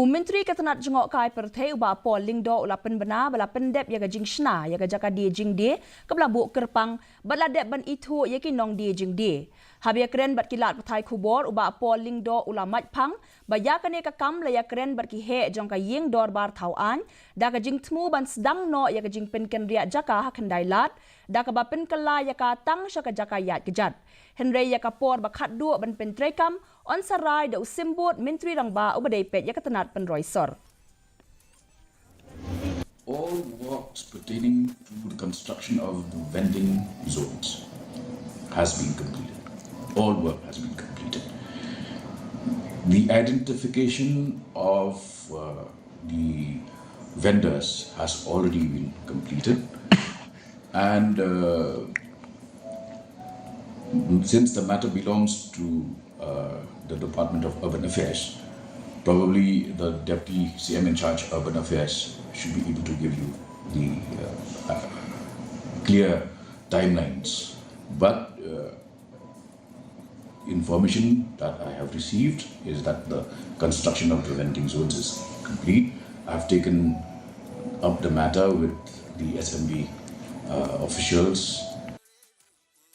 Menteri Ketenat jengok kai perthai uba polling do ulapen benar balapen dep yaga jing shna yaga jaka die jing die kebla bu kerpang batla dep ban itu yaki nong die jing die habia kren bat kilat pathai khubor uba polling do ulamat phang baya kane ka kam la ya kren bat ki he jong ka ying dor bar thau an da ka jing thmu ban sedang no yaga jing pen ken ria Jaka Khyndailad da ka ba pen kala yaka Tang shaka Jaka Ïaid Kjat Henry yaka por bakhat du ban pen trekam on sarai da usimbot Menteri rangba ubadai pet yaka tenat pen roisor. All works pertaining to the construction of the vending zones has been completed. All work has been completed. The identification of the vendors has already been completed, and since the matter belongs to the Department of Urban Affairs, probably the Deputy CM in charge of Urban Affairs should be able to give you the clear timelines. But information that I have received is that the construction of the vending zones is complete. I have taken up the matter with the SMB officials